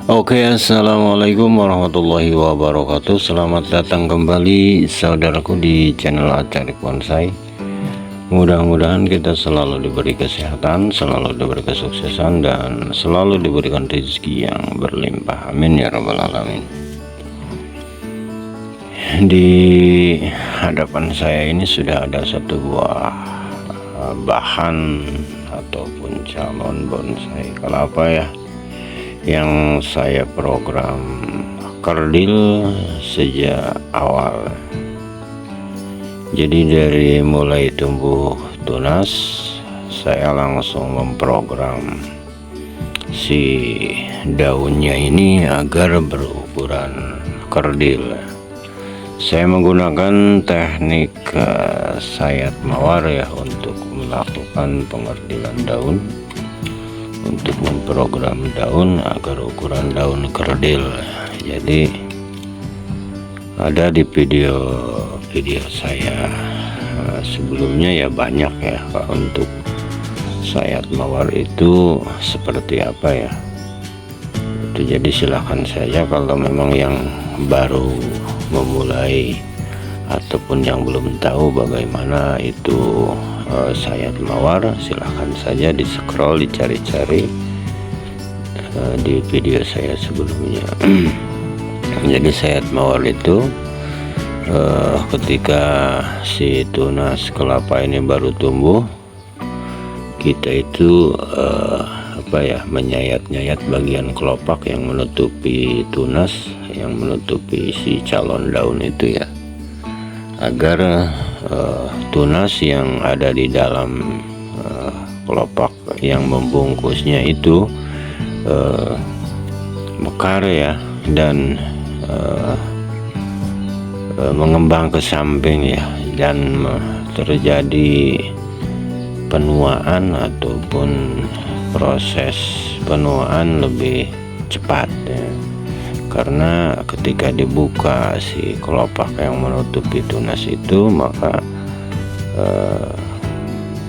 Oke, assalamualaikum warahmatullahi wabarakatuh. Selamat datang kembali saudaraku di channel Acarik Bonsai. Mudah-mudahan kita selalu diberi kesehatan, selalu diberi kesuksesan, dan selalu diberikan rezeki yang berlimpah. Amin ya rabbal alamin. Di hadapan saya ini sudah ada satu buah bahan ataupun calon bonsai kelapa ya, yang saya program kerdil sejak awal. Jadi dari mulai tumbuh tunas, saya langsung memprogram si daunnya ini agar berukuran kerdil. Saya menggunakan teknik sayat mawar ya untuk melakukan pengerdilan daun, untuk memprogram daun agar ukuran daun kerdil. Jadi ada di video saya sebelumnya ya, banyak ya untuk sayat mawar itu seperti apa ya. Itu jadi silahkan saja kalau memang yang baru memulai ataupun yang belum tahu bagaimana itu sayat mawar, silahkan saja di scroll, dicari-cari di video saya sebelumnya. Jadi sayat mawar itu ketika si tunas kelapa ini baru tumbuh, kita itu menyayat-nyayat bagian kelopak yang menutupi tunas, yang menutupi si calon daun itu ya, agar tunas yang ada di dalam kelopak yang membungkusnya itu mekar ya, dan mengembang ke samping ya, dan terjadi penuaan ataupun proses penuaan lebih cepat ya. Karena ketika dibuka si kelopak yang menutupi tunas itu, maka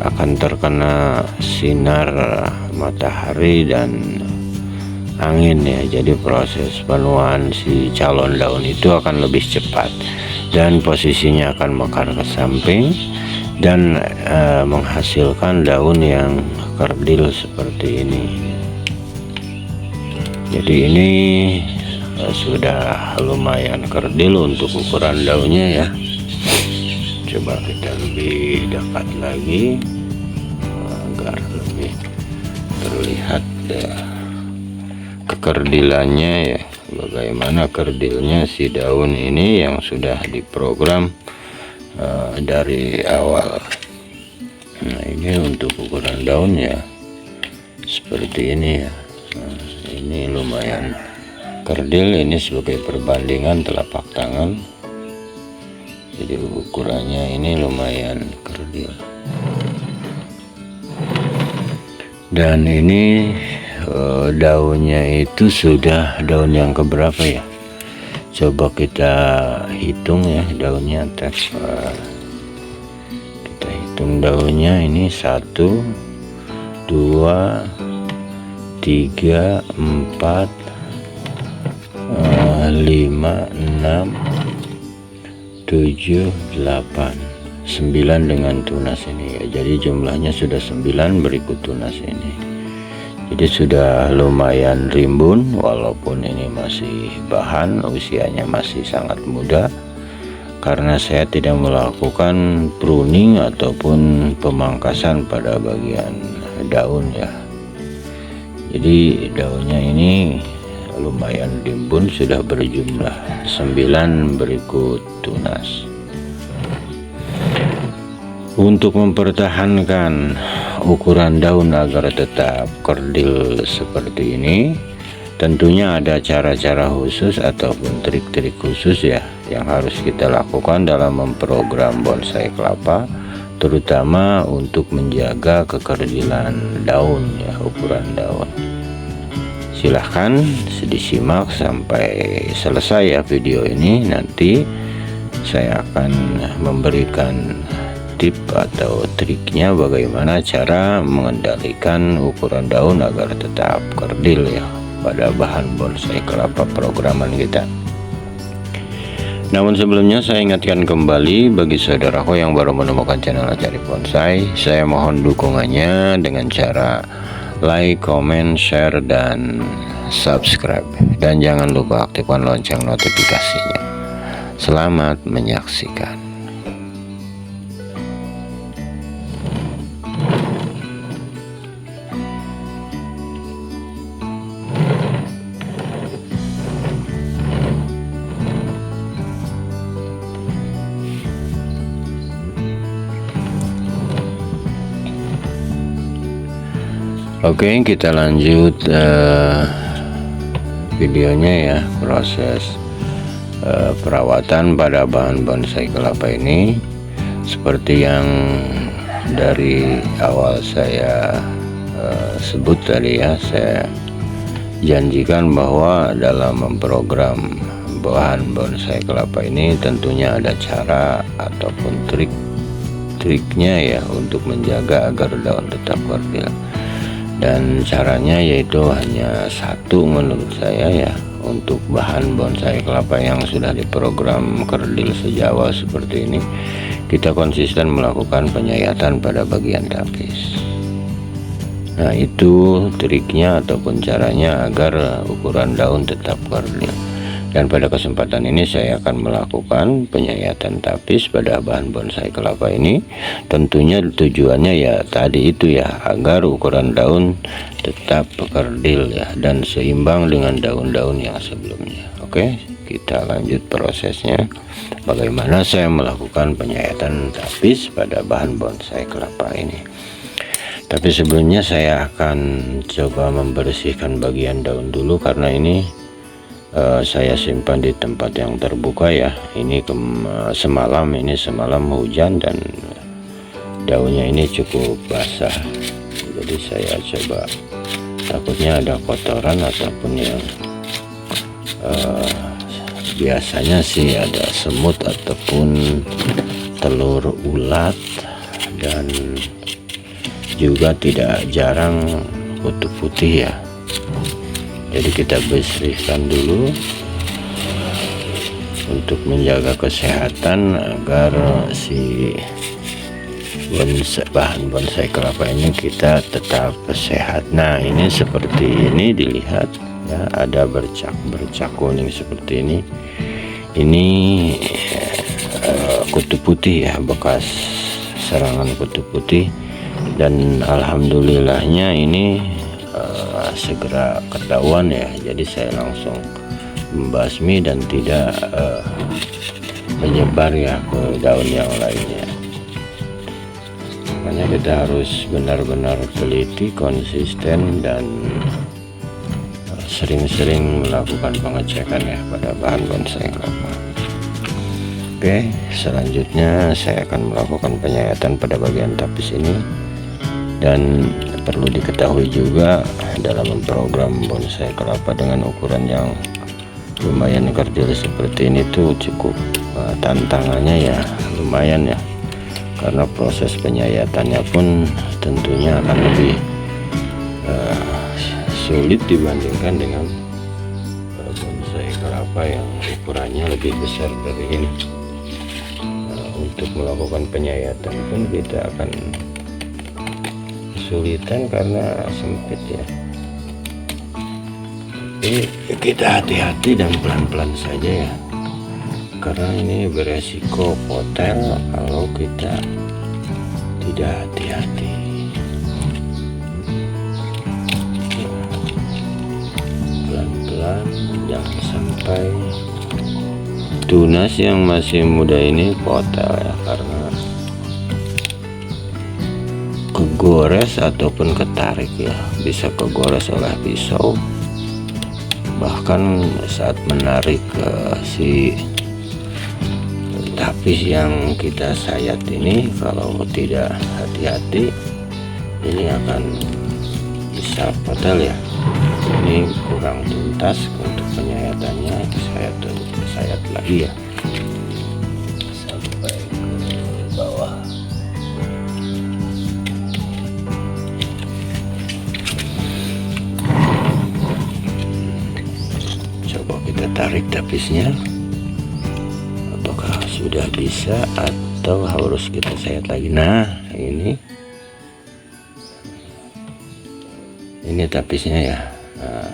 akan terkena sinar matahari dan angin ya. Jadi proses penuaan si calon daun itu akan lebih cepat, dan posisinya akan mekar ke samping dan menghasilkan daun yang kerdil seperti ini. Jadi ini sudah lumayan kerdil untuk ukuran daunnya ya. Coba kita lebih dekat lagi agar lebih terlihat ya kekerdilannya ya, bagaimana kerdilnya si daun ini yang sudah diprogram dari awal. Nah, ini untuk ukuran daun ya seperti ini ya. Nah, ini lumayan kerdil. Ini sebagai perbandingan telapak tangan, jadi ukurannya ini lumayan kerdil. Dan ini daunnya itu sudah daun yang keberapa ya, coba kita hitung ya daunnya. Kita hitung daunnya ini 1, 2, 3, 4, 5, 6, 7, 8, 9 dengan tunas ini ya. Jadi jumlahnya sudah 9 berikut tunas ini. Jadi sudah lumayan rimbun, walaupun ini masih bahan, usianya masih sangat muda, karena saya tidak melakukan pruning ataupun pemangkasan pada bagian daun ya. Jadi daunnya ini lumayan rimbun, sudah berjumlah 9 berikut tunas. Untuk mempertahankan ukuran daun agar tetap kerdil seperti ini, tentunya ada cara-cara khusus ataupun trik-trik khusus ya yang harus kita lakukan dalam memprogram bonsai kelapa, terutama untuk menjaga kekerdilan daun ya, ukuran daun. Silahkan disimak sampai selesai ya video ini. Nanti saya akan memberikan tip atau triknya bagaimana cara mengendalikan ukuran daun agar tetap kerdil ya. pada bahan bonsai kelapa programan kita. Namun sebelumnya saya ingatkan kembali bagi saudaraku yang baru menemukan channel Cari Bonsai, saya mohon dukungannya dengan cara like, comment, share, dan subscribe. Dan jangan lupa aktifkan lonceng notifikasinya. Selamat menyaksikan. Oke, kita lanjut videonya ya, proses perawatan pada bahan bonsai kelapa ini. Seperti yang dari awal saya sebut tadi ya, saya janjikan bahwa dalam memprogram bahan bonsai kelapa ini tentunya ada cara ataupun triknya ya untuk menjaga agar daun tetap kerdil. Dan caranya yaitu hanya satu menurut saya ya, untuk bahan bonsai kelapa yang sudah diprogram kerdil sejak awal seperti ini, kita konsisten melakukan penyayatan pada bagian tapis. Nah, itu triknya ataupun caranya agar ukuran daun tetap kerdil. Dan pada kesempatan ini saya akan melakukan penyayatan tapis pada bahan bonsai kelapa ini. Tentunya tujuannya ya tadi itu ya, agar ukuran daun tetap kerdil ya, dan seimbang dengan daun-daun yang sebelumnya. Oke, kita lanjut prosesnya. Bagaimana saya melakukan penyayatan tapis pada bahan bonsai kelapa ini. Tapi sebelumnya saya akan coba membersihkan bagian daun dulu, karena ini saya simpan di tempat yang terbuka ya. Ini semalam hujan dan daunnya ini cukup basah, jadi saya coba, takutnya ada kotoran ataupun yang biasanya sih ada semut ataupun telur ulat, dan juga tidak jarang kutu putih ya. Jadi kita bersihkan dulu untuk menjaga kesehatan agar si bahan bonsai kelapa ini kita tetap sehat. Nah, ini seperti ini dilihat ya, ada bercak kuning seperti ini. Ini kutu putih ya, bekas serangan kutu putih, dan alhamdulillahnya ini segera ketahuan ya. Jadi saya langsung membasmi dan tidak menyebar ya ke daun yang lainnya. Makanya kita harus benar-benar teliti, konsisten, dan sering-sering melakukan pengecekan ya pada bahan bonsai kelapa. Oke, selanjutnya saya akan melakukan penyayatan pada bagian tapis ini. Dan perlu diketahui juga, dalam memprogram bonsai kelapa dengan ukuran yang lumayan kerdil seperti ini tuh cukup tantangannya ya lumayan ya, karena proses penyayatannya pun tentunya akan lebih sulit dibandingkan dengan bonsai kelapa yang ukurannya lebih besar dari ini. Untuk melakukan penyayatan pun kita akan kesulitan karena sempit ya. Jadi kita hati-hati dan pelan-pelan saja ya, karena ini beresiko potel kalau kita tidak hati-hati. Pelan-pelan, jangan sampai tunas yang masih muda ini potel ya, karena kegores ataupun ketarik ya, bisa kegores oleh pisau, bahkan saat menarik si tapis yang kita sayat ini, kalau tidak hati-hati ini akan bisa fatal ya. Ini kurang tuntas untuk penyayatannya, saya sayat lagi ya sampai ke bawah. tarik tapisnya, apakah sudah bisa atau harus kita sayat lagi. Nah, ini tapisnya ya. Nah,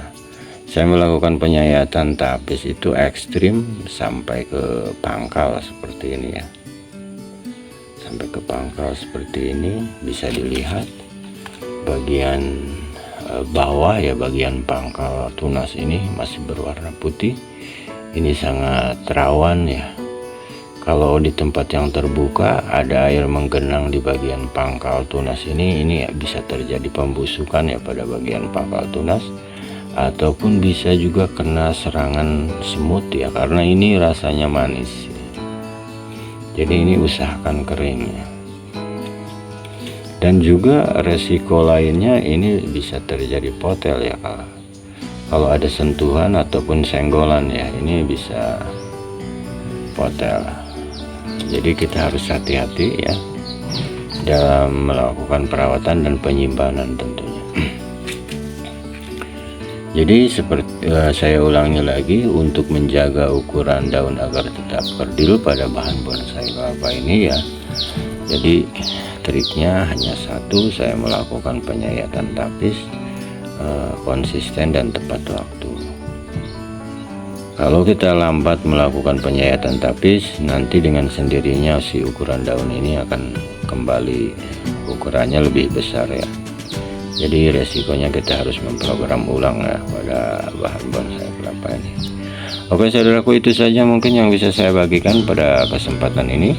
saya melakukan penyayatan tapis itu ekstrim sampai ke pangkal seperti ini ya, sampai ke pangkal seperti ini. Bisa dilihat bagian bawah ya, bagian pangkal tunas ini masih berwarna putih. Ini sangat rawan ya, kalau di tempat yang terbuka ada air menggenang di bagian pangkal tunas ini bisa terjadi pembusukan ya pada bagian pangkal tunas, ataupun bisa juga kena serangan semut ya, karena ini rasanya manis. Jadi ini usahakan kering ya. Dan juga resiko lainnya ini bisa terjadi potel ya, kalau ada sentuhan ataupun senggolan ya, ini bisa potel. Jadi kita harus hati-hati ya dalam melakukan perawatan dan penyimpanan tentunya. Jadi seperti saya ulangi lagi, untuk menjaga ukuran daun agar tetap kerdil pada bahan bonsai kelapa ini ya, jadi triknya hanya satu, saya melakukan penyayatan tapis konsisten dan tepat waktu. Kalau kita lambat melakukan penyayatan tapis, nanti dengan sendirinya si ukuran daun ini akan kembali ukurannya lebih besar ya. Jadi resikonya kita harus memprogram ulang ya pada bahan bonsai kelapa ini. Oke saudaraku, itu saja mungkin yang bisa saya bagikan pada kesempatan ini.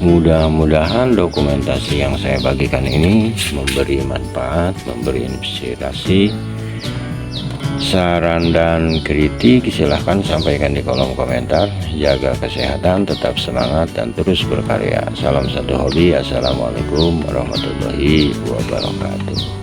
Mudah-mudahan dokumentasi yang saya bagikan ini memberi manfaat, memberi inspirasi. Saran dan kritik silahkan sampaikan di kolom komentar. Jaga kesehatan, tetap semangat, dan terus berkarya. Salam satu hobi. Assalamualaikum warahmatullahi wabarakatuh.